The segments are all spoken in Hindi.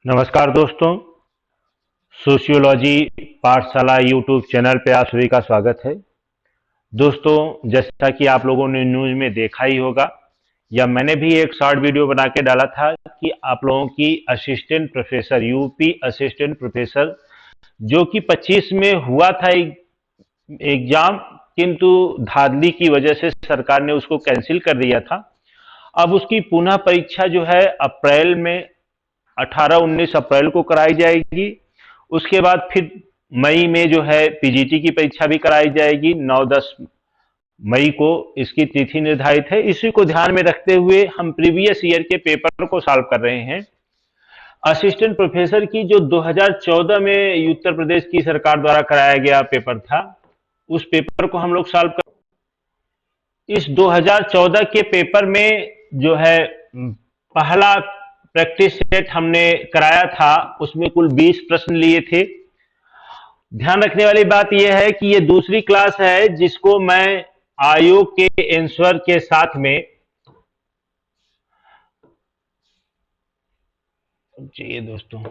नमस्कार दोस्तों, सोशियोलॉजी पाठशाला यूट्यूब चैनल पे आप सभी का स्वागत है। दोस्तों, जैसा कि आप लोगों ने न्यूज़ में देखा ही होगा या मैंने भी एक शॉर्ट वीडियो बना के डाला था कि आप लोगों की assistant professor UP assistant professor जो कि 25 में हुआ था एग्जाम, किंतु धांधली की वजह से सरकार ने उसको कैंसिल कर दिया था। अब उसकी पुनः परीक्षा जो है अप्रैल में 18-19 अप्रैल को कराई जाएगी। उसके बाद फिर मई में जो है पीजीटी की परीक्षा भी कराई जाएगी। 9-10 मई को इसकी तिथि निर्धारित है। इसी को ध्यान में रखते हुए हम प्रीवियस ईयर के पेपर को सॉल्व कर रहे हैं। असिस्टेंट प्रोफेसर की जो 2014 में उत्तर प्रदेश की सरकार द्वारा कराया गया पेपर था, उस पेपर को हम लोग सॉल्व कर इस 2014 के पेपर में जो है पहला प्रैक्टिस सेट हमने कराया था, उसमें कुल 20 प्रश्न लिए थे। ध्यान रखने वाली बात यह है कि ये दूसरी क्लास है जिसको मैं आयोग के आंसर के साथ में चाहिए दोस्तों,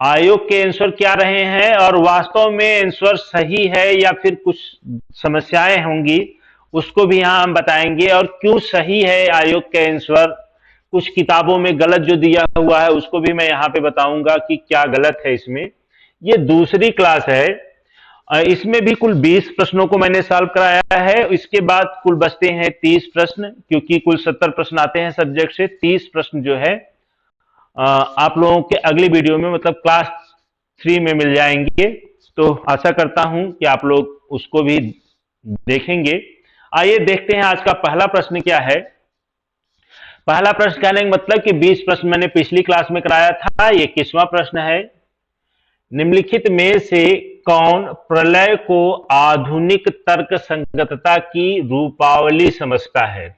आयोग के आंसर क्या रहे हैं और वास्तव में आंसर सही है या फिर कुछ समस्याएं होंगी, उसको भी यहां हम बताएंगे। और क्यों सही है आयोग के आंसर, कुछ किताबों में गलत जो दिया हुआ है उसको भी मैं यहां पे बताऊंगा कि क्या गलत है इसमें। ये दूसरी क्लास है। इसमें भी कुल 20 प्रश्नों को मैंने सॉल्व कराया है। इसके बाद कुल बचते हैं 30 प्रश्न, क्योंकि कुल 70 प्रश्न आते हैं सब्जेक्ट से। 30 प्रश्न जो है आप लोगों के अगली वीडियो में मतलब क्लास 3 में मिल जाएंगे। तो आशा करता हूं कि आप लोग उसको भी देखेंगे। आइए देखते हैं आज का पहला प्रश्न क्या है। पहला प्रश्न कहने का मतलब कि 20 प्रश्न मैंने पिछली क्लास में कराया था। ये 21वां प्रश्न है। निम्नलिखित में से कौन प्रलय को आधुनिक तर्क संगतता की रूपावली समझता है?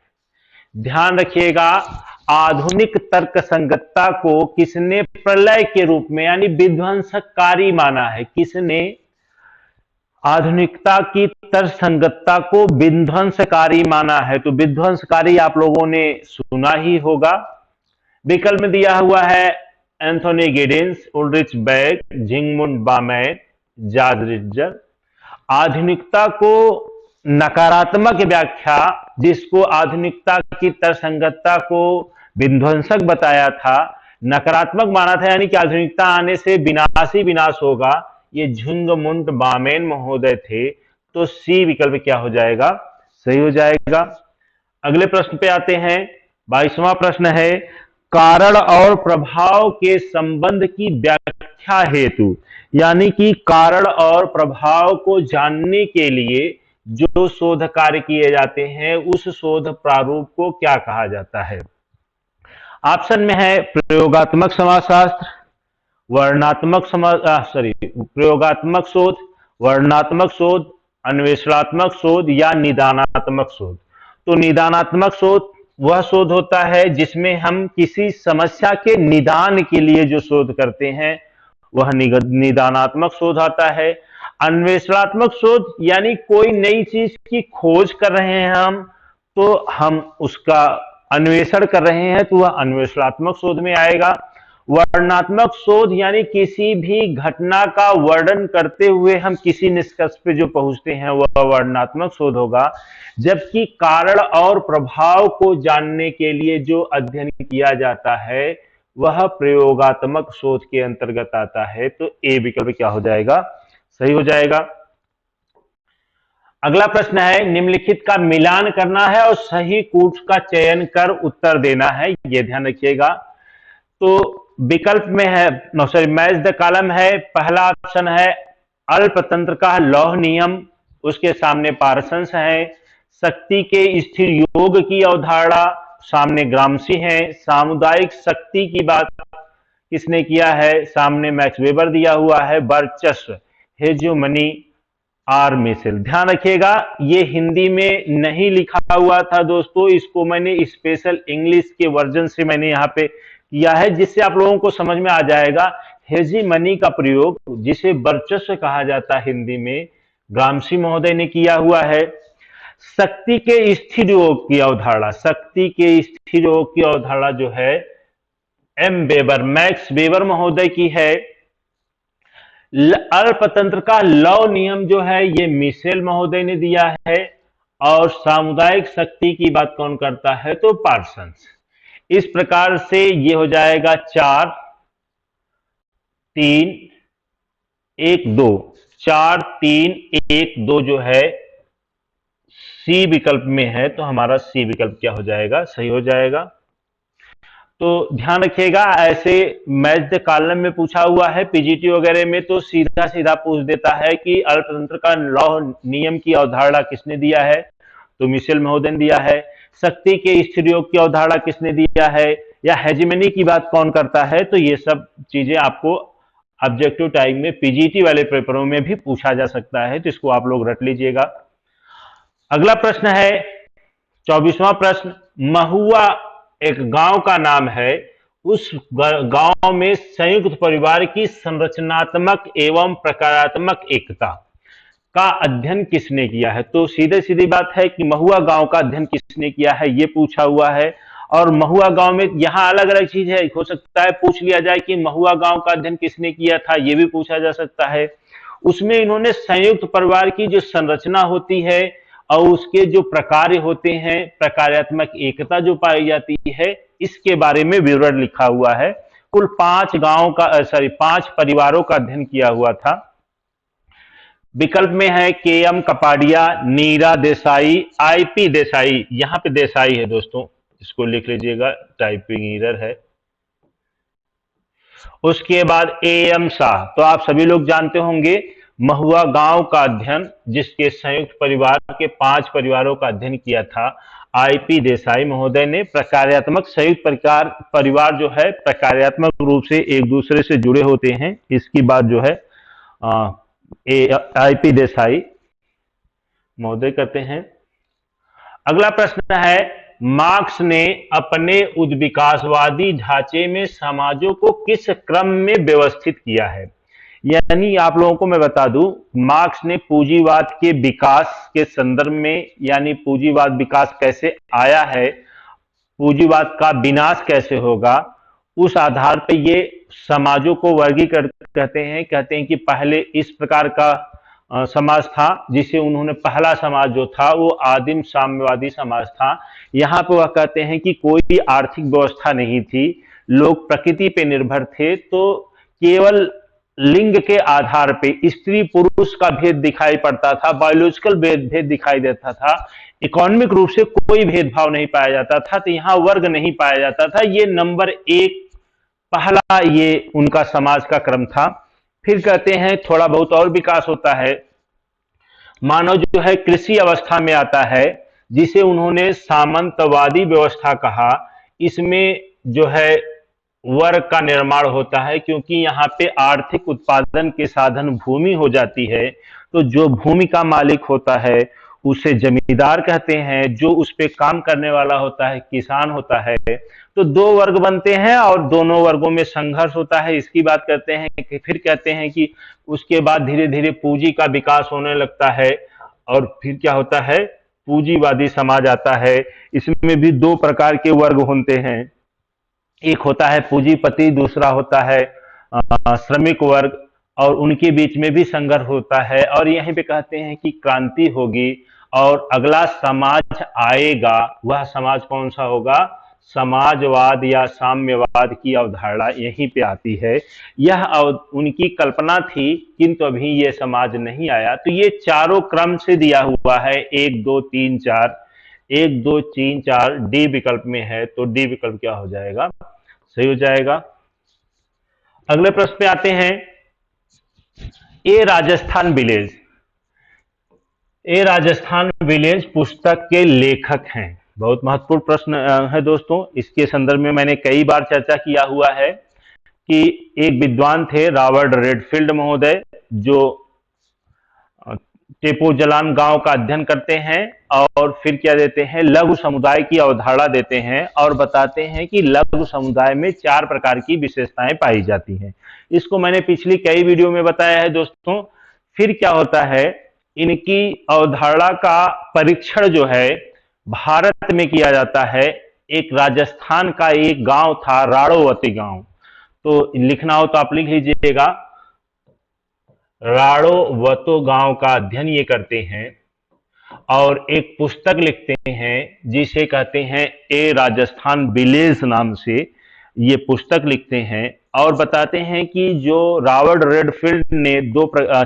ध्यान रखिएगा, आधुनिक तर्क संगतता को किसने प्रलय के रूप में यानी विध्वंसकारी माना है? किसने आधुनिकता की तर्कसंगतता को विध्वंसकारी माना है? तो विध्वंसकारी आप लोगों ने सुना ही होगा। विकल्प में दिया हुआ है एंथोनी गिडिंस, उल्रिच बेक, जिगमुंड बामैन, जार्ज रिट्जर। आधुनिकता को नकारात्मक व्याख्या, जिसको आधुनिकता की तर्कसंगतता को विध्वंसक बताया था, नकारात्मक माना था, यानी कि आधुनिकता आने से विनाश ही विनाश होगा, ये जिगमुंड बामैन महोदय थे। तो सी विकल्प क्या हो जाएगा? सही हो जाएगा। अगले प्रश्न पे आते हैं। 22वां प्रश्न है, कारण और प्रभाव के संबंध की व्याख्या हेतु, यानी कि कारण और प्रभाव को जानने के लिए जो शोध कार्य किए जाते हैं उस शोध प्रारूप को क्या कहा जाता है? ऑप्शन में है प्रयोगात्मक समाजशास्त्र, वर्णनात्मक प्रयोगात्मक शोध, वर्णनात्मक शोध, अन्वेषणात्मक शोध या निदानात्मक शोध। तो निदानात्मक शोध वह शोध होता है जिसमें हम किसी समस्या के निदान के लिए जो शोध करते हैं वह निदानात्मक शोध आता है। अन्वेषणात्मक शोध यानी कोई नई चीज की खोज कर रहे हैं हम, तो हम उसका अन्वेषण कर रहे हैं, तो वह अन्वेषणात्मक शोध में आएगा। वर्णनात्मक शोध यानी किसी भी घटना का वर्णन करते हुए हम किसी निष्कर्ष पे जो पहुंचते हैं वह वर्णनात्मक शोध होगा। जबकि कारण और प्रभाव को जानने के लिए जो अध्ययन किया जाता है वह प्रयोगात्मक शोध के अंतर्गत आता है। तो ए विकल्प क्या हो जाएगा? सही हो जाएगा। अगला प्रश्न है, निम्नलिखित का मिलान करना है और सही कूट का चयन कर उत्तर देना है। यह ध्यान रखिएगा। तो विकल्प में है मैच द कॉलम है। पहला ऑप्शन है अल्पतंत्र का लौह नियम, उसके सामने पारसंस है। शक्ति के स्थिर योग की अवधारणा, सामने ग्रामसी है। सामुदायिक शक्ति की बात किसने किया है? सामने मैक्स वेबर दिया हुआ है। वर्चस्व हेजेमनी आर मिशेल। ध्यान रखिएगा, ये हिंदी में नहीं लिखा हुआ था दोस्तों, इसको मैंने स्पेशल इंग्लिश के वर्जन से मैंने यहाँ पे किया है जिससे आप लोगों को समझ में आ जाएगा। हेजीमनी का प्रयोग, जिसे वर्चस्व कहा जाता है हिंदी में, ग्रामसी महोदय ने किया हुआ है। शक्ति के स्थिर योग की अवधारणा, शक्ति के स्थिर योग की अवधारणा जो है एम वेबर, मैक्स वेबर महोदय की है। अल्पतंत्र का लौ नियम जो है ये मिशेल महोदय ने दिया है। और सामुदायिक शक्ति की बात कौन करता है, तो पार्सन्स। इस प्रकार से ये हो जाएगा 4 3 1 2, 4 3 1 2 जो है सी विकल्प में है, तो हमारा सी विकल्प क्या हो जाएगा, सही हो जाएगा। तो ध्यान रखिएगा, ऐसे मैच द कॉलम में पूछा हुआ है, पीजीटी वगैरह में तो सीधा सीधा पूछ देता है कि अल्पतंत्र का लॉ नियम की अवधारणा किसने दिया है, तो मिशेल महोदय ने दिया है। शक्ति के स्थिर योग की अवधारणा किसने दिया है, या हेजिमनी की बात कौन करता है, तो ये सब चीजें आपको ऑब्जेक्टिव टाइप में पीजीटी वाले पेपरों में भी पूछा जा सकता है, तो इसको आप लोग रट लीजिएगा। अगला प्रश्न है 24वां प्रश्न। महुआ एक गांव का नाम है, उस गांव में संयुक्त परिवार की संरचनात्मक एवं प्रकारात्मक एकता का अध्ययन किसने किया है, तो सीधे सीधी बात है कि महुआ गांव का अध्ययन किसने किया है, ये पूछा हुआ है। और महुआ गांव में यहां अलग अलग चीज है, हो सकता है पूछ लिया जाए कि महुआ गांव का अध्ययन किसने किया था, ये भी पूछा जा सकता है। उसमें इन्होंने संयुक्त परिवार की जो संरचना होती है और उसके जो प्रकार होते हैं, प्रकार्यात्मक एकता जो पाई जाती है, इसके बारे में विवरण लिखा हुआ है। कुल 5 परिवारों का अध्ययन किया हुआ था। विकल्प में है के एम कपाडिया, नीरा देसाई, आईपी देसाई। यहां पे देसाई है दोस्तों, इसको लिख लीजिएगा, टाइपिंग एरर है। उसके बाद ए एम शाह, तो आप सभी लोग जानते होंगे महुआ गांव का अध्ययन जिसके संयुक्त परिवार के 5 परिवारों का अध्ययन किया था आईपी देसाई महोदय ने। प्रकार्यात्मक संयुक्त परिवार जो है प्रकार्यात्मक रूप से एक दूसरे से जुड़े होते हैं, इसकी बात जो है आईपी देसाई महोदय करते हैं। अगला प्रश्न है, मार्क्स ने अपने उद्विकासवादी ढांचे में समाजों को किस क्रम में व्यवस्थित किया है। यानी आप लोगों को मैं बता दूं, मार्क्स ने पूंजीवाद के विकास के संदर्भ में, यानी पूंजीवाद विकास कैसे आया है, पूंजीवाद का विनाश कैसे होगा, उस आधार पर ये समाजों को वर्गीकृत कहते हैं कि पहले इस प्रकार का समाज था, जिसे उन्होंने पहला समाज जो था वो आदिम साम्यवादी समाज था। यहाँ पे वह कहते हैं कि कोई भी आर्थिक व्यवस्था नहीं थी, लोग प्रकृति पे निर्भर थे, तो केवल लिंग के आधार पे स्त्री पुरुष का भेद दिखाई पड़ता था, बायोलॉजिकल भेद दिखाई देता था, इकोनॉमिक रूप से कोई भेदभाव नहीं पाया जाता था, तो यहाँ वर्ग नहीं पाया जाता था। ये नंबर 1 पहला ये उनका समाज का क्रम था। फिर कहते हैं थोड़ा बहुत और विकास होता है, मानव जो है कृषि अवस्था में आता है, जिसे उन्होंने सामंतवादी व्यवस्था कहा। इसमें जो है वर्ग का निर्माण होता है, क्योंकि यहाँ पे आर्थिक उत्पादन के साधन भूमि हो जाती है, तो जो भूमि का मालिक होता है उसे जमींदार कहते हैं, जो उस पे काम करने वाला होता है किसान होता है। तो 2 वर्ग बनते हैं और दोनों वर्गों में संघर्ष होता है, इसकी बात करते हैं कि फिर कहते हैं कि उसके बाद धीरे धीरे पूंजी का विकास होने लगता है और फिर क्या होता है, पूंजीवादी समाज आता है। इसमें भी 2 प्रकार के वर्ग होते हैं, एक होता है पूंजीपति, दूसरा होता है श्रमिक वर्ग, और उनके बीच में भी संघर्ष होता है। और यहीं पे कहते हैं कि क्रांति होगी और अगला समाज आएगा, वह समाज कौन सा होगा, समाजवाद या साम्यवाद की अवधारणा यहीं पे आती है। यह उनकी कल्पना थी, किंतु अभी ये समाज नहीं आया। तो ये चारों क्रम से दिया हुआ है, 1 2 3 4, 1 2 3 4 डी विकल्प में है, तो डी विकल्प क्या हो जाएगा, सही हो जाएगा। अगले प्रश्न पे आते हैं, ए राजस्थान विलेज। ए राजस्थान विलेज पुस्तक के लेखक हैं, बहुत महत्वपूर्ण प्रश्न है दोस्तों। इसके संदर्भ में मैंने कई बार चर्चा किया हुआ है कि एक विद्वान थे रॉबर्ट रेडफील्ड महोदय, जो टेपोजलान गांव का अध्ययन करते हैं और फिर क्या देते हैं, लघु समुदाय की अवधारणा देते हैं और बताते हैं कि लघु समुदाय में 4 प्रकार की विशेषताएं पाई जाती हैं। इसको मैंने पिछली कई वीडियो में बताया है दोस्तों। फिर क्या होता है, इनकी अवधारणा का परीक्षण जो है भारत में किया जाता है एक राजस्थान का एक गांव था राड़ोवती गांव। तो लिखना हो तो आप लिख लीजिएगा, राड़ोवतो गांव का अध्ययन ये करते हैं और एक पुस्तक लिखते हैं जिसे कहते हैं ए राजस्थान विलेज नाम से ये पुस्तक लिखते हैं और बताते हैं कि जो रॉबर्ट रेडफील्ड ने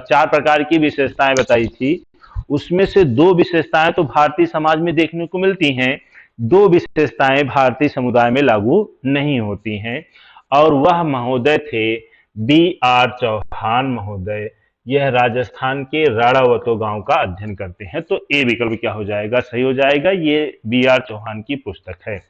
4 प्रकार की विशेषताएं बताई थी, उसमें से 2 विशेषताएं तो भारतीय समाज में देखने को मिलती हैं, 2 विशेषताएं भारतीय समुदाय में लागू नहीं होती हैं और वह महोदय थे B.R. चौहान महोदय। यह राजस्थान के राड़ावतो गांव का अध्ययन करते हैं। तो ए विकल्प क्या हो जाएगा, सही हो जाएगा, ये B.R. चौहान की पुस्तक है।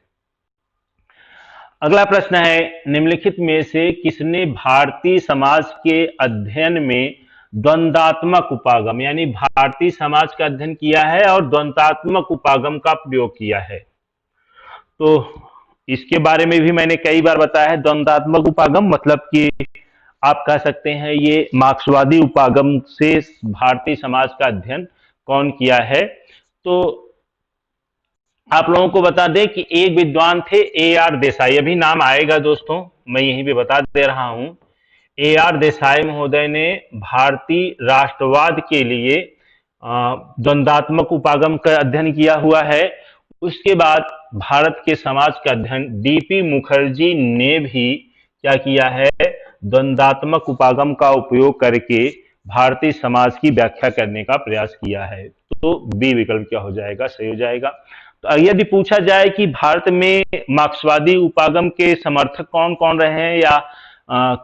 अगला प्रश्न है, निम्नलिखित में से किसने भारतीय समाज के अध्ययन में द्वंद्वात्मक उपागम यानी भारतीय समाज का अध्ययन किया है और द्वंद्वात्मक उपागम का प्रयोग किया है? तो इसके बारे में भी मैंने कई बार बताया है। द्वंद्वात्मक उपागम मतलब कि आप कह सकते हैं ये मार्क्सवादी उपागम से भारतीय समाज का अध्ययन कौन किया है। तो आप लोगों को बता दें कि एक विद्वान थे A.R. देसाई, अभी नाम आएगा दोस्तों, मैं यहीं पे बता दे रहा हूं। A.R. देसाई महोदय ने भारतीय राष्ट्रवाद के लिए द्वंद्वात्मक उपागम का अध्ययन किया हुआ है। उसके बाद भारत के समाज का अध्ययन D.P. मुखर्जी ने भी क्या किया है, द्वंद्वात्मक उपागम का उपयोग करके भारतीय समाज की व्याख्या करने का प्रयास किया है। तो बी विकल्प क्या हो जाएगा, सही हो जाएगा। तो यदि पूछा जाए कि भारत में मार्क्सवादी उपागम के समर्थक कौन कौन रहे हैं या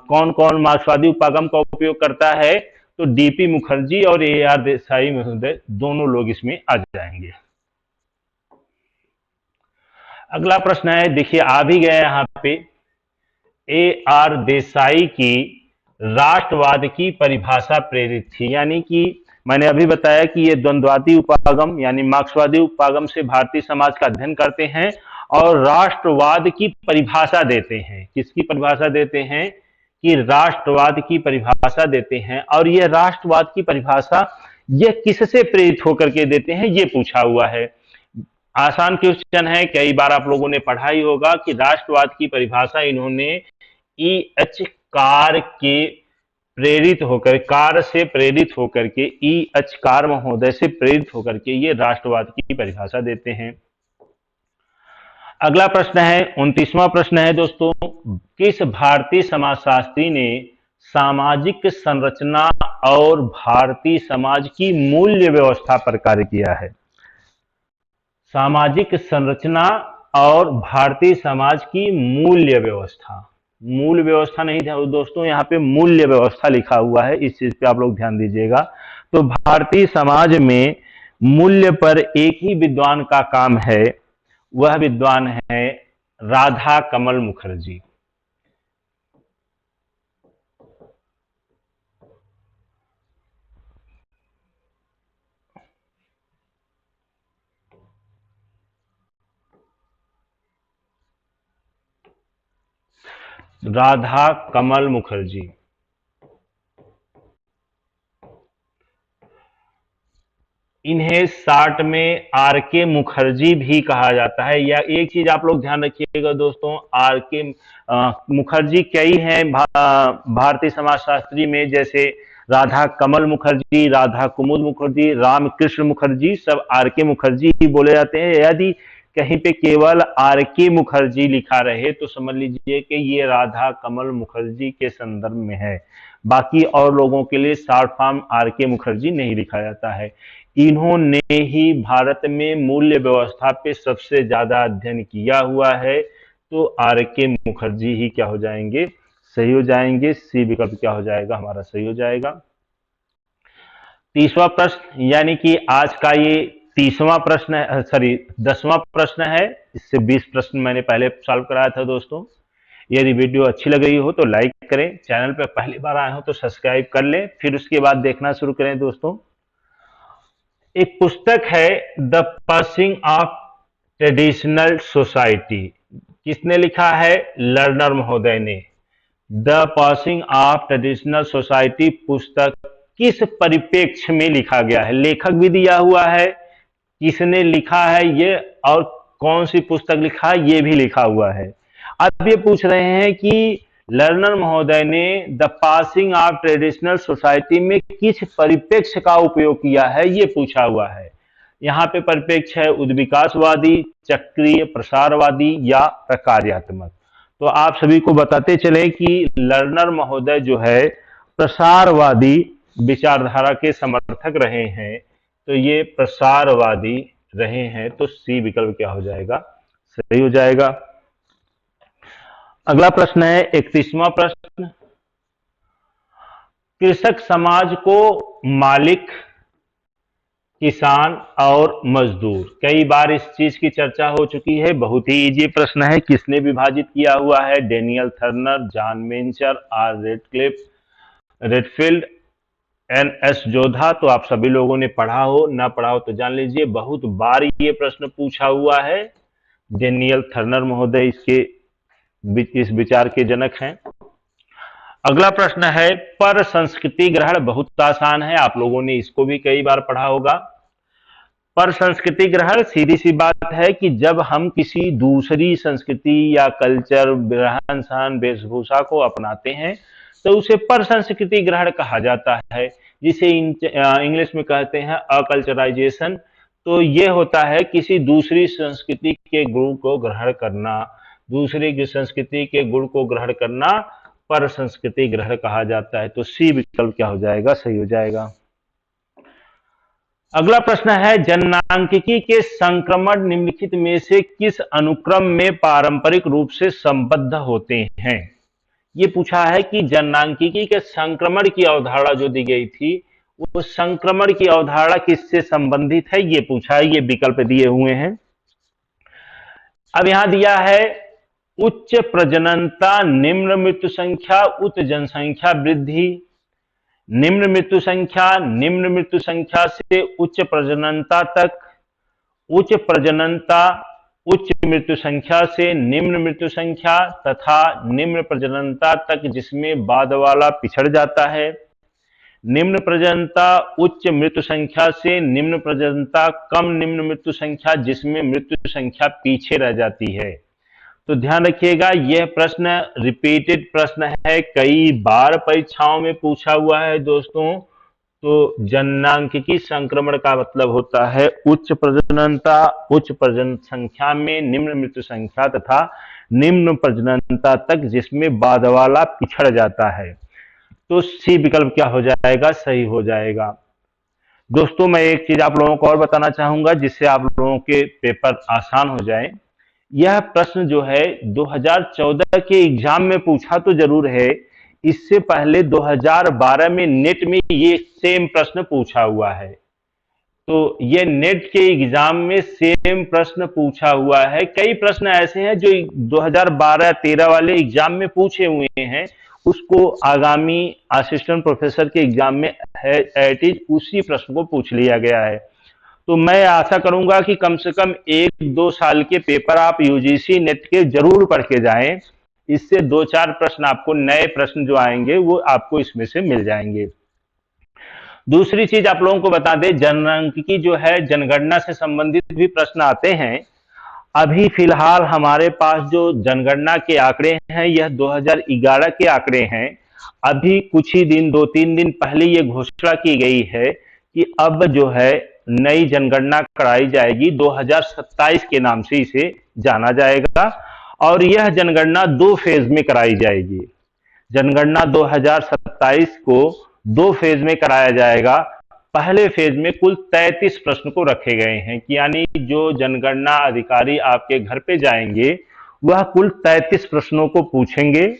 कौन कौन मार्क्सवादी उपागम का उपयोग करता है, तो D.P. मुखर्जी और A.R. देसाई महोदय दोनों लोग इसमें आ जाएंगे। अगला प्रश्न है, देखिए आ भी गए यहाँ पे, A.R. देसाई की राष्ट्रवाद की परिभाषा प्रेरित थी, यानी कि मैंने अभी बताया कि ये द्वंद्वादी उपागम यानी मार्क्सवादी उपागम से भारतीय समाज का अध्ययन करते हैं और राष्ट्रवाद की परिभाषा देते हैं। किसकी परिभाषा देते हैं, कि राष्ट्रवाद की परिभाषा देते हैं। और ये राष्ट्रवाद की परिभाषा ये किससे प्रेरित होकर के देते हैं, ये पूछा हुआ है। आसान क्वेश्चन है, कई बार आप लोगों ने पढ़ा ही होगा कि राष्ट्रवाद की परिभाषा इन्होंने E.H. कार के प्रेरित होकर, कार से प्रेरित होकर के, E.H. कार महोदय से प्रेरित होकर के ये राष्ट्रवाद की परिभाषा देते हैं। अगला प्रश्न है, 29वां प्रश्न है दोस्तों, किस भारतीय समाजशास्त्री ने सामाजिक संरचना और भारतीय समाज की मूल्य व्यवस्था पर कार्य किया है? सामाजिक संरचना और भारतीय समाज की मूल्य व्यवस्था, मूल व्यवस्था नहीं था दोस्तों, यहाँ पे मूल्य व्यवस्था लिखा हुआ है, इस चीज पे आप लोग ध्यान दीजिएगा। तो भारतीय समाज में मूल्य पर एक ही विद्वान का काम है, वह विद्वान है राधा कमल मुखर्जी। राधा कमल मुखर्जी, इन्हें शार्ट में R.K. मुखर्जी भी कहा जाता है। या एक चीज आप लोग ध्यान रखिएगा दोस्तों, R.K. मुखर्जी कई हैं भारतीय समाजशास्त्री में, जैसे राधा कमल मुखर्जी, राधा कुमुद मुखर्जी, रामकृष्ण मुखर्जी, सब R.K. मुखर्जी ही बोले जाते हैं। यदि कहीं पे केवल R.K. मुखर्जी लिखा रहे तो समझ लीजिए कि ये राधा कमल मुखर्जी के संदर्भ में है, बाकी और लोगों के लिए शॉर्ट फॉर्म R.K. मुखर्जी नहीं लिखा जाता है। इन्होंने ही भारत में मूल्य व्यवस्था पे सबसे ज्यादा अध्ययन किया हुआ है, तो R.K. मुखर्जी ही क्या हो जाएंगे, सही हो जाएंगे। सी विकल्प क्या हो जाएगा, हमारा सही हो जाएगा। 30वां प्रश्न, यानी कि आज का ये 30वां प्रश्न है, सॉरी 10वां प्रश्न है। इससे 20 प्रश्न मैंने पहले सॉल्व कराया था दोस्तों। यदि वीडियो अच्छी लग रही हो तो लाइक करें, चैनल पर पहली बार आए हो तो सब्सक्राइब कर लें, फिर उसके बाद देखना शुरू करें दोस्तों। एक पुस्तक है the passing of traditional society, किसने लिखा है, लर्नर महोदय ने। The passing of traditional society पुस्तक किस परिप्रेक्ष्य में लिखा गया है, लेखक भी दिया हुआ है, किसने लिखा है ये, और कौन सी पुस्तक लिखा है ये भी लिखा हुआ है। अब ये पूछ रहे हैं कि लर्नर महोदय ने the passing of traditional society में किस परिप्रेक्ष्य का उपयोग किया है, ये पूछा हुआ है। यहाँ पे परिप्रेक्ष्य है उद्विकासवादी, चक्रीय, प्रसारवादी या प्रकार्यात्मक। तो आप सभी को बताते चले कि लर्नर महोदय जो है प्रसारवादी विचारधारा के समर्थक रहे हैं, तो ये प्रसारवादी रहे हैं, तो सी विकल्प क्या हो जाएगा, सही हो जाएगा। अगला प्रश्न है 31वां प्रश्न, कृषक समाज को मालिक, किसान और मजदूर, कई बार इस चीज की चर्चा हो चुकी है। बहुत ही इजी प्रश्न है। किसने विभाजित किया हुआ है? Daniel Thorner, John Mencher, R Redfield, N S. Jodha. तो आप सभी लोगों ने पढ़ा हो, ना पढ़ा हो तो जान लीजिए, बहुत बार ये प्रश्न पूछा हुआ है। डेनियल थर्नर महोदय इस विचार के जनक हैं। अगला प्रश्न है पर संस्कृति ग्रहण, बहुत आसान है, आप लोगों ने इसको भी कई बार पढ़ा होगा। पर संस्कृति ग्रहण सीधी सी बात है कि जब हम किसी दूसरी संस्कृति या कल्चर, रहन सहन, वेशभूषा को अपनाते हैं तो उसे पर संस्कृति ग्रहण कहा जाता है, जिसे इंग्लिश में कहते हैं अकल्चराइजेशन। तो ये होता है किसी दूसरी संस्कृति के गुण को ग्रहण करना, दूसरी की संस्कृति के गुण को ग्रहण करना पर संस्कृति ग्रहण कहा जाता है। तो सी विकल्प क्या हो जाएगा, सही हो जाएगा। अगला प्रश्न है जननांकिकी के संक्रमण निम्नलिखित में से किस अनुक्रम में पारंपरिक रूप से संबद्ध होते हैं? ये पूछा है कि जननांकिकी के संक्रमण की अवधारणा जो दी गई थी, वो संक्रमण की अवधारणा किससे संबंधित है, ये पूछा है। ये विकल्प दिए हुए हैं। अब यहां दिया है उच्च प्रजननता, निम्न मृत्यु संख्या, उच्च जनसंख्या वृद्धि। निम्न मृत्यु संख्या से उच्च प्रजननता तक, उच्च प्रजननता उच्च मृत्यु संख्या से निम्न मृत्यु संख्या, तथा निम्न प्रजननता तक जिसमें बाद वाला पिछड़ जाता है। निम्न प्रजननता उच्च मृत्यु संख्या से निम्न प्रजननता कम निम्न मृत्यु संख्या, जिसमें मृत्यु संख्या पीछे रह जाती है। तो ध्यान रखिएगा, यह प्रश्न रिपीटेड प्रश्न है, कई बार परीक्षाओं में पूछा हुआ है दोस्तों। तो जननांकिकी संक्रमण का मतलब होता है उच्च प्रजननता, उच्च प्रजनन संख्या में निम्न मृत्यु संख्या तथा निम्न प्रजननता तक जिसमें बाद वाला पिछड़ जाता है। तो सी विकल्प क्या हो जाएगा, सही हो जाएगा। दोस्तों मैं एक चीज आप लोगों को और बताना चाहूंगा जिससे आप लोगों के पेपर आसान हो जाए। यह प्रश्न जो है 2014 के एग्जाम में पूछा तो जरूर है, इससे पहले 2012 में नेट में ये सेम प्रश्न पूछा हुआ है। तो ये नेट के एग्जाम में सेम प्रश्न पूछा हुआ है। कई प्रश्न ऐसे हैं जो 2012-13 वाले एग्जाम में पूछे हुए हैं, उसको आगामी असिस्टेंट प्रोफेसर के एग्जाम में एट इज उसी प्रश्न को पूछ लिया गया है। तो मैं आशा करूंगा कि कम से कम 1-2 साल के पेपर आप यूजीसी नेट के जरूर पढ़ के जाएं। इससे 2-4 प्रश्न आपको, नए प्रश्न जो आएंगे वो आपको इसमें से मिल जाएंगे। दूसरी चीज आप लोगों को बता दें, जननांकिकी जो है जनगणना से संबंधित भी प्रश्न आते हैं। अभी फिलहाल हमारे पास जो जनगणना के आंकड़े हैं यह 2011 के आंकड़े हैं। अभी कुछ ही दिन, 2-3 दिन पहले ये घोषणा की गई है कि अब जो है नई जनगणना कराई जाएगी, 2027 के नाम से इसे जाना जाएगा। और यह जनगणना 2 फेज में कराई जाएगी। जनगणना 2027 को 2 फेज में कराया जाएगा। पहले फेज में कुल 33 प्रश्न को रखे गए हैं, यानी जो जनगणना अधिकारी आपके घर पे जाएंगे वह कुल 33 प्रश्नों को पूछेंगे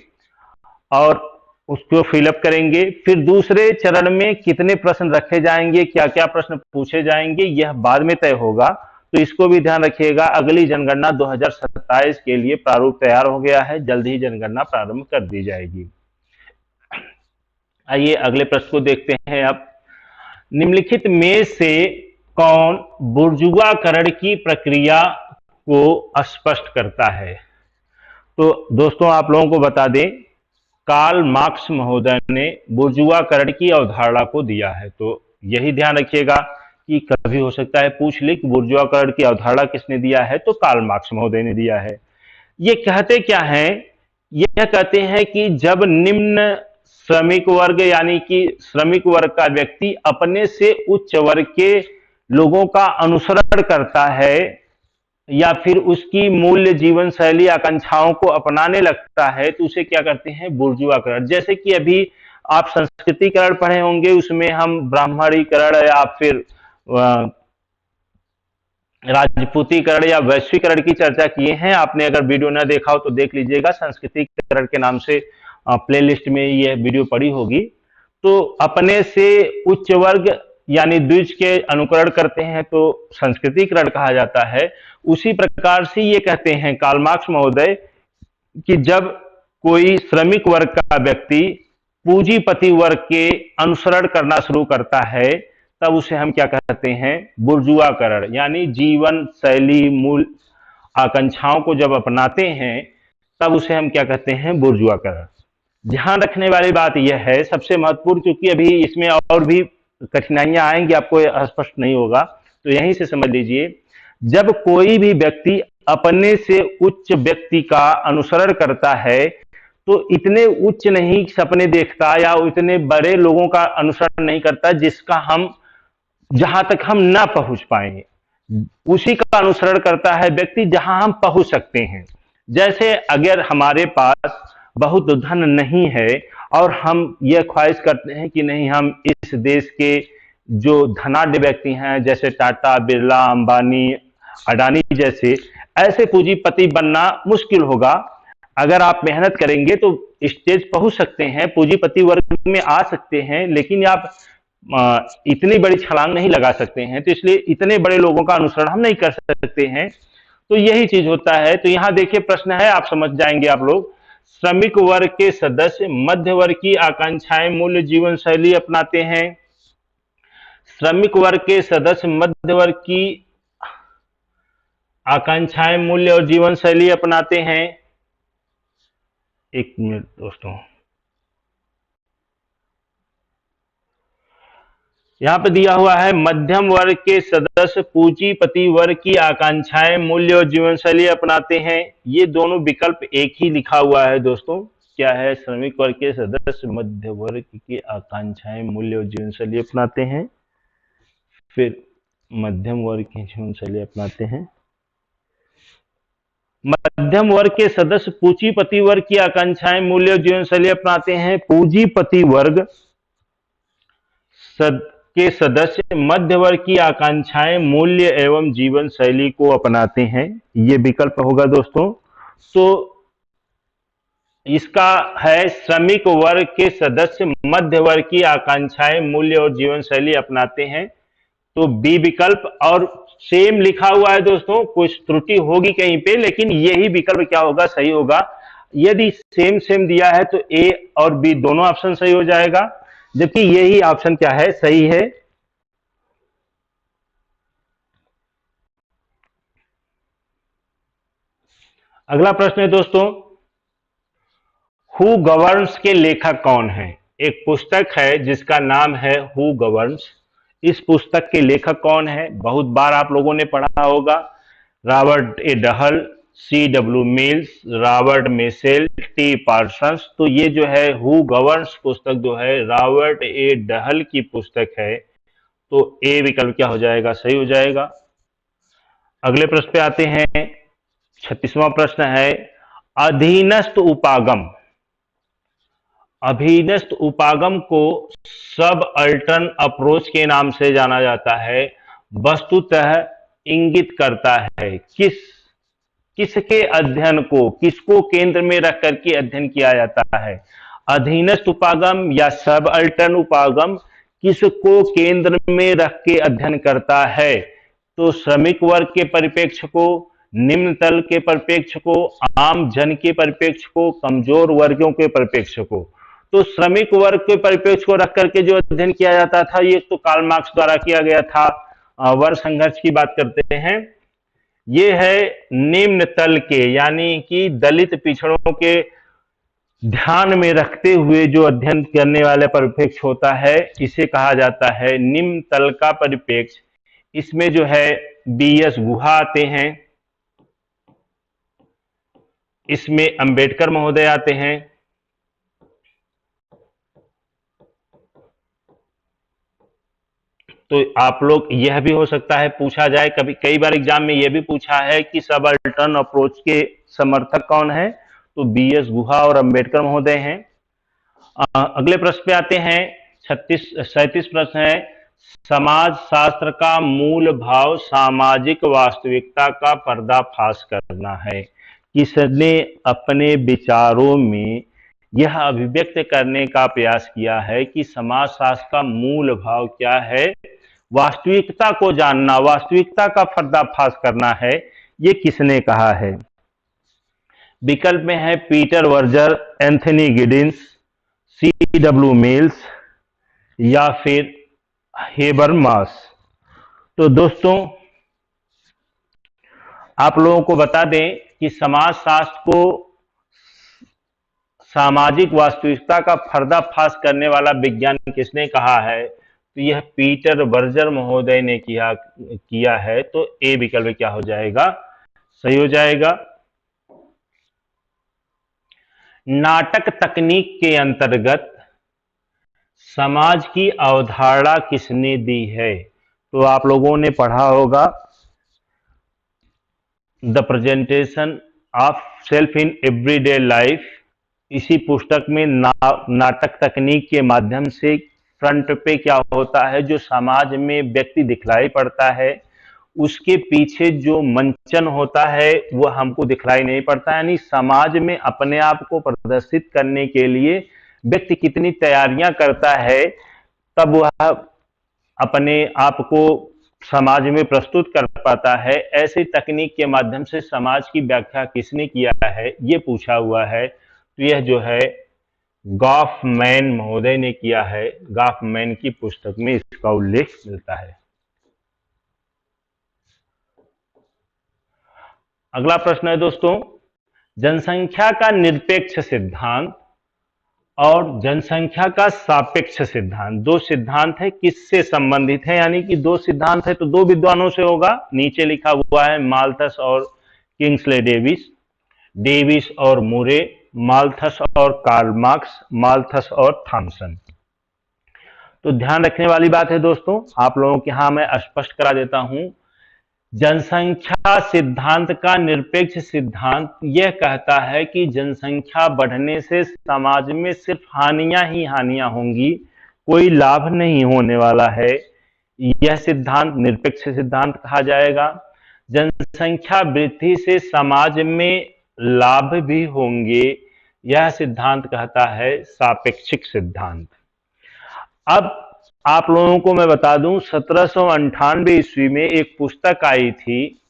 और उसको फिलअप करेंगे। फिर दूसरे चरण में कितने प्रश्न रखे जाएंगे, क्या क्या प्रश्न पूछे जाएंगे, यह बाद में तय होगा। तो इसको भी ध्यान रखिएगा। अगली जनगणना 2027 के लिए प्रारूप तैयार हो गया है, जल्द ही जनगणना प्रारंभ कर दी जाएगी। आइए अगले प्रश्न को देखते हैं। अब निम्नलिखित में से कौन बुर्जुआकरण की प्रक्रिया को स्पष्ट करता है? तो दोस्तों आप लोगों को बता दें, कार्ल मार्क्स महोदय ने बुर्जुआकरण की अवधारणा को दिया है। तो यही ध्यान रखिएगा कि कभी हो सकता है पूछ ले कि बुर्जुआकरण की अवधारणा किसने दिया है, तो कार्ल मार्क्स महोदय ने दिया है। ये कहते क्या हैं? यह कहते हैं कि जब निम्न श्रमिक वर्ग यानी कि श्रमिक वर्ग का व्यक्ति अपने से उच्च वर्ग के लोगों का अनुसरण करता है या फिर उसकी मूल्य जीवन शैली आकांक्षाओं को अपनाने लगता है, तो उसे क्या करते हैं? बुर्जुआकरण। जैसे कि अभी आप संस्कृतिकरण पढ़े होंगे, उसमें हम ब्राह्मणीकरण या फिर राजपूतीकरण या वैश्वीकरण की चर्चा किए हैं। आपने अगर वीडियो न देखा हो तो देख लीजिएगा, संस्कृतिकरण के नाम से प्लेलिस्ट में यह वीडियो पड़ी होगी। तो अपने से उच्च वर्ग यानी द्विज के अनुकरण करते हैं तो संस्कृतिकरण कहा जाता है। उसी प्रकार से ये कहते हैं कार्ल मार्क्स महोदय कि जब कोई श्रमिक वर्ग का व्यक्ति पूंजीपति वर्ग के अनुसरण करना शुरू करता है, तब उसे हम क्या कहते हैं? बुर्जुआकरण। यानी जीवन शैली मूल आकांक्षाओं को जब अपनाते हैं, तब उसे हम क्या कहते हैं? बुर्जुआकरण। ध्यान रखने वाली बात यह है, सबसे महत्वपूर्ण, क्योंकि अभी इसमें और भी कठिनाइयां आएंगी, आपको स्पष्ट नहीं होगा, तो यहीं से समझ लीजिए। जब कोई भी व्यक्ति अपने से उच्च व्यक्ति का अनुसरण करता है, तो इतने उच्च नहीं सपने देखता या इतने बड़े लोगों का अनुसरण नहीं करता जिसका हम जहां तक हम ना पहुंच पाए, उसी का अनुसरण करता है व्यक्ति जहां हम पहुंच सकते हैं। जैसे अगर हमारे पास बहुत धन नहीं है और हम यह ख्वाहिश करते हैं कि नहीं, हम इस देश के जो धनाढ्य व्यक्ति हैं जैसे टाटा, बिरला, अंबानी, अडानी जैसे, ऐसे पूंजीपति बनना मुश्किल होगा। अगर आप मेहनत करेंगे तो स्टेज पहुंच सकते हैं, पूंजीपति वर्ग में आ सकते हैं, लेकिन आप इतनी बड़ी छलांग नहीं लगा सकते हैं। तो इसलिए इतने बड़े लोगों का अनुसरण हम नहीं कर सकते हैं। तो यही चीज होता है। तो यहां देखिए प्रश्न है, आप समझ जाएंगे आप लोग। श्रमिक वर्ग के सदस्य मध्य वर्ग की आकांक्षाएं मूल्य जीवन शैली अपनाते हैं। श्रमिक वर्ग के सदस्य मध्य वर्ग की आकांक्षाएं मूल्य और जीवन शैली अपनाते हैं। एक मिनट दोस्तों, यहां पे दिया हुआ है मध्यम वर्ग के सदस्य पूंजीपति वर्ग की आकांक्षाएं मूल्य और जीवन शैली अपनाते हैं। ये दोनों विकल्प एक ही लिखा हुआ है दोस्तों। क्या है? श्रमिक वर्ग के सदस्य मध्य वर्ग की आकांक्षाएं मूल्य और जीवन शैली अपनाते हैं, फिर मध्यम वर्ग की जीवन शैली अपनाते हैं। मध्यम वर्ग के सदस्य पूंजीपति वर्ग की आकांक्षाएं मूल्य और जीवन शैली अपनाते हैं। पूंजीपति वर्ग के सदस्य मध्य वर्ग की आकांक्षाएं मूल्य एवं जीवन शैली को अपनाते हैं। ये विकल्प होगा दोस्तों। तो इसका है श्रमिक वर्ग के सदस्य मध्य वर्ग की आकांक्षाएं मूल्य और जीवन शैली अपनाते हैं, तो बी विकल्प। और सेम लिखा हुआ है दोस्तों, कुछ त्रुटि होगी कहीं पे, लेकिन यही विकल्प क्या होगा? सही होगा। यदि सेम सेम दिया है तो ए और बी दोनों ऑप्शन सही हो जाएगा, जबकि यही ऑप्शन क्या है? सही है। अगला प्रश्न है दोस्तों, हु गवर्न्स के लेखक कौन है? एक पुस्तक है जिसका नाम है हु गवर्न्स। इस पुस्तक के लेखक कौन है? बहुत बार आप लोगों ने पढ़ा होगा। Robert A Dahl, C.W. Mills, Robert Mitchell, T Parsons. तो ये जो है हु गवर्न्स पुस्तक जो है रॉबर्ट ए डहल की पुस्तक है, तो ए विकल्प क्या हो जाएगा? सही हो जाएगा। अगले प्रश्न पे आते हैं। 36वां प्रश्न है, अधीनस्थ उपागम। अधीनस्थ उपागम को सब अल्टर्न अप्रोच के नाम से जाना जाता है। वस्तुतः इंगित करता है किसके अध्ययन को, किसको केंद्र में रख करके अध्ययन किया जाता है? अधीनस्थ उपागम या सब अल्टर्न उपागम किसको केंद्र में रख के अध्ययन करता है? तो श्रमिक वर्ग के परिप्रेक्ष्य को, निम्न तल के परिप्रेक्ष्य को, आम जन के परिप्रेक्ष्य को, कमजोर वर्गों के परिप्रेक्ष्य को। तो श्रमिक वर्ग के परिप्रेक्ष्य को रख करके जो अध्ययन किया जाता था, ये तो कार्ल मार्क्स द्वारा किया गया था। वर्ग संघर्ष की बात करते हैं। ये है निम्न तल के, यानी कि दलित पिछड़ों के ध्यान में रखते हुए जो अध्ययन करने वाला परिप्रेक्ष्य होता है, इसे कहा जाता है निम्न तल का परिप्रेक्ष्य इसमें जो है BS गुहा आते हैं, इसमें अंबेडकर महोदय आते हैं, तो आप लोग यह भी हो सकता है पूछा जाए, कभी कई बार एग्जाम में यह भी पूछा है कि सबअल्टर्न अप्रोच के समर्थक कौन है, तो BS गुहा और अंबेडकर महोदय हैं। अगले प्रश्न पे आते हैं, 37 प्रश्न है, समाज शास्त्र का मूल भाव सामाजिक वास्तविकता का पर्दाफाश करना है। किसने अपने विचारों में यह अभिव्यक्त करने का प्रयास किया है कि समाज शास्त्र का मूल भाव क्या है, वास्तविकता को जानना, वास्तविकता का पर्दाफाश करना है, ये किसने कहा है? विकल्प में है पीटर वर्जर, एंथनी गिडिंस, C.W. मिल्स या फिर हेबरमास। तो दोस्तों आप लोगों को बता दें कि समाज शास्त्र को सामाजिक वास्तविकता का पर्दाफाश करने वाला विज्ञान किसने कहा है, तो यह पीटर वर्जर महोदय ने किया है। तो ए विकल्प क्या हो जाएगा, सही हो जाएगा। नाटक तकनीक के अंतर्गत समाज की अवधारणा किसने दी है? तो आप लोगों ने पढ़ा होगा the presentation of self in everyday life. इसी पुस्तक में नाटक तकनीक के माध्यम से फ्रंट पे क्या होता है, जो समाज में व्यक्ति दिखलाई पड़ता है, उसके पीछे जो मंचन होता है वह हमको दिखलाई नहीं पड़ता। यानी समाज में अपने आप को प्रदर्शित करने के लिए व्यक्ति कितनी तैयारियां करता है, तब वह अपने आप को समाज में प्रस्तुत कर पाता है। ऐसी तकनीक के माध्यम से समाज की व्याख्या किसने किया है, ये पूछा हुआ है। तो यह जो है गॉफमैन महोदय ने किया है। गॉफमैन की पुस्तक में इसका उल्लेख मिलता है। अगला प्रश्न है दोस्तों, जनसंख्या का निरपेक्ष सिद्धांत और जनसंख्या का सापेक्ष सिद्धांत, दो सिद्धांत है, किससे संबंधित है? यानी कि दो सिद्धांत है तो दो विद्वानों से होगा। नीचे लिखा हुआ है माल्थस और किंग्सले डेविस, डेविस और मुरे, माल्थस और कार्ल मार्क्स, माल्थस और थॉमसन। तो ध्यान रखने वाली बात है दोस्तों, आप लोगों के यहां मैं स्पष्ट करा देता हूं। जनसंख्या सिद्धांत का निरपेक्ष सिद्धांत यह कहता है कि जनसंख्या बढ़ने से समाज में सिर्फ हानियां ही हानियां होंगी, कोई लाभ नहीं होने वाला है। यह सिद्धांत निरपेक्ष सिद्धांत कहा जाएगा। जनसंख्या वृद्धि से समाज में लाभ भी होंगे, यह सिद्धांत कहता है सापेक्षिक सिद्धांत। अब आप लोगों को मैं बता दूं, 1798 ईस्वी में एक पुस्तक आई थी,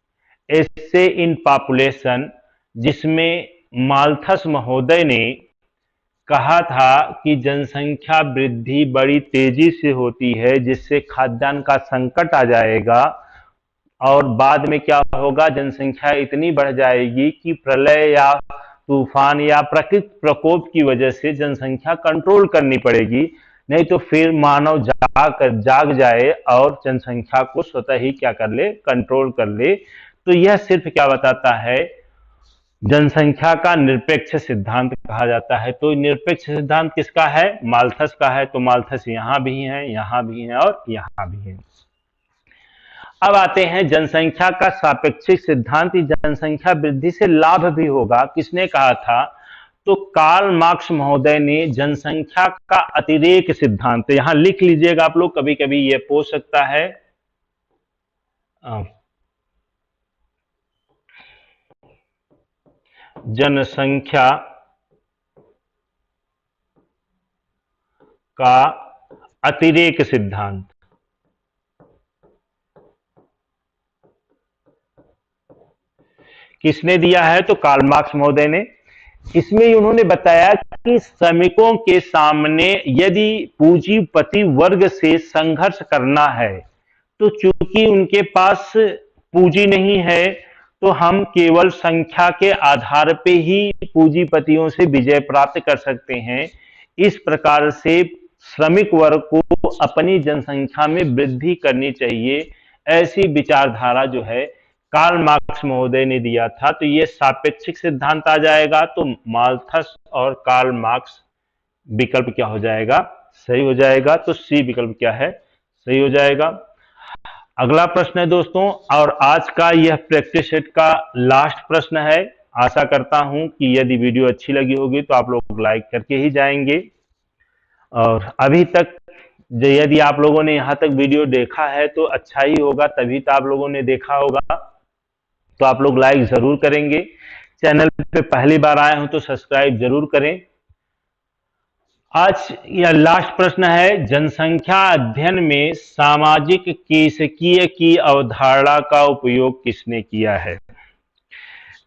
एसे इन पॉपुलेशन, जिसमें माल्थस महोदय ने कहा था कि जनसंख्या वृद्धि बड़ी तेजी से होती है, जिससे खाद्यान्न का संकट आ जाएगा और बाद में क्या होगा, जनसंख्या इतनी बढ़ जाएगी कि प्रलय या तूफान या प्राकृतिक प्रकोप की वजह से जनसंख्या कंट्रोल करनी पड़ेगी, नहीं तो फिर मानव जाग जाए और जनसंख्या को स्वतः ही क्या कर ले, कंट्रोल कर ले। तो यह सिर्फ क्या बताता है, जनसंख्या का निरपेक्ष सिद्धांत कहा जाता है। तो निरपेक्ष सिद्धांत किसका है, माल्थस का है। तो माल्थस यहां भी है, यहां भी है और यहां भी है। अब आते हैं जनसंख्या का सापेक्षिक सिद्धांत, जनसंख्या वृद्धि से लाभ भी होगा, किसने कहा था, तो कार्ल मार्क्स महोदय ने जनसंख्या का अतिरेक सिद्धांत, यहां लिख लीजिएगा आप लोग, कभी कभी यह पूछ सकता है। जनसंख्या का अतिरेक सिद्धांत, किसने दिया है, तो कार्ल मार्क्स महोदय ने। इसमें उन्होंने बताया कि श्रमिकों के सामने यदि पूंजीपति वर्ग से संघर्ष करना है, तो चूंकि उनके पास पूंजी नहीं है, तो हम केवल संख्या के आधार पे ही पूंजीपतियों से विजय प्राप्त कर सकते हैं। इस प्रकार से श्रमिक वर्ग को अपनी जनसंख्या में वृद्धि करनी चाहिए। ऐसी विचारधारा जो है कार्ल मार्क्स महोदय ने दिया था। तो ये सापेक्षिक सिद्धांत आ जाएगा, तो माल्थस और कार्ल मार्क्स विकल्प क्या हो जाएगा, सही हो जाएगा। तो सी विकल्प क्या है, सही हो जाएगा। अगला प्रश्न है दोस्तों, और आज का यह प्रैक्टिस सेट का लास्ट प्रश्न है। आशा करता हूं कि यदि वीडियो अच्छी लगी होगी तो आप लोग लाइक करके ही जाएंगे, और अभी तक यदि आप लोगों ने यहाँ तक वीडियो देखा है तो अच्छा ही होगा, तभी तो आप लोगों ने देखा होगा। तो आप लोग लाइक जरूर करेंगे। चैनल पे पहली बार आए हो तो सब्सक्राइब जरूर करें। आज यह लास्ट प्रश्न है, जनसंख्या अध्ययन में सामाजिक केशिकीय की अवधारणा का उपयोग किसने किया है।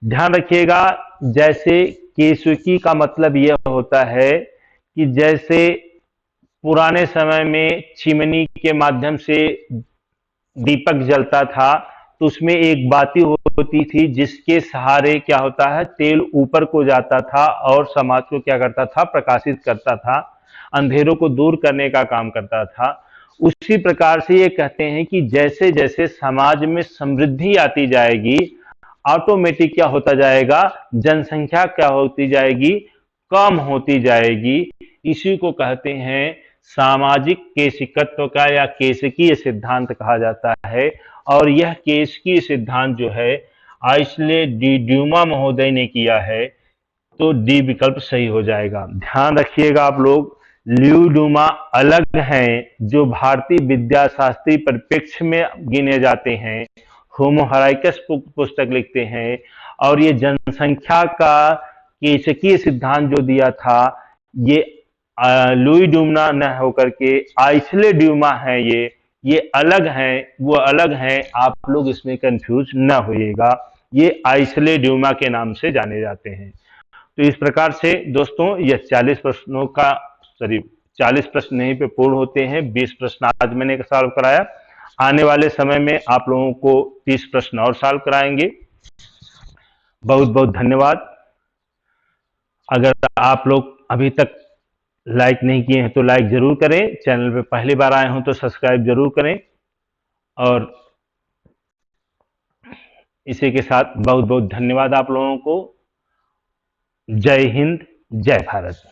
ध्यान रखिएगा, जैसे केशिकी का मतलब यह होता है कि जैसे पुराने समय में चिमनी के माध्यम से दीपक जलता था, तो उसमें एक बाती होती थी जिसके सहारे क्या होता है, तेल ऊपर को जाता था और समाज को क्या करता था, प्रकाशित करता था, अंधेरों को दूर करने का काम करता था। उसी प्रकार से ये कहते हैं कि जैसे जैसे समाज में समृद्धि आती जाएगी, ऑटोमेटिक क्या होता जाएगा, जनसंख्या क्या होती जाएगी, कम होती जाएगी। इसी को कहते हैं सामाजिक केशिकत्व का या केशिकीय सिद्धांत कहा जाता है। और यह केशिकीय सिद्धांत जो है आइसले डी ड्यूमा महोदय ने किया है। तो डी विकल्प सही हो जाएगा। ध्यान रखिएगा आप लोग, ल्यू ड्यूमा अलग हैं, जो भारतीय विद्याशास्त्री परिप्रेक्ष्य में गिने जाते हैं, होमो हराइकस पुस्तक लिखते हैं, और ये जनसंख्या का केशिकीय सिद्धांत जो दिया था ये लुई ड्यूमा न होकर के आइसले ड्यूमा है। ये अलग हैं, वो अलग हैं, आप लोग इसमें कंफ्यूज न होइएगा। ये आइसले ड्यूमा के नाम से जाने जाते हैं। तो इस प्रकार से दोस्तों यह 40 प्रश्नों का 40 प्रश्न यहीं पे पूर्ण होते हैं। 20 प्रश्न आज मैंने सॉल्व कराया। आने वाले समय में आप लोगों को 30 प्रश्न और सॉल्व कराएंगे। बहुत बहुत धन्यवाद। अगर आप लोग अभी तक लाइक नहीं किए हैं तो लाइक जरूर करें, चैनल पे पहली बार आए हों तो सब्सक्राइब जरूर करें, और इसी के साथ बहुत बहुत धन्यवाद आप लोगों को। जय हिंद, जय भारत।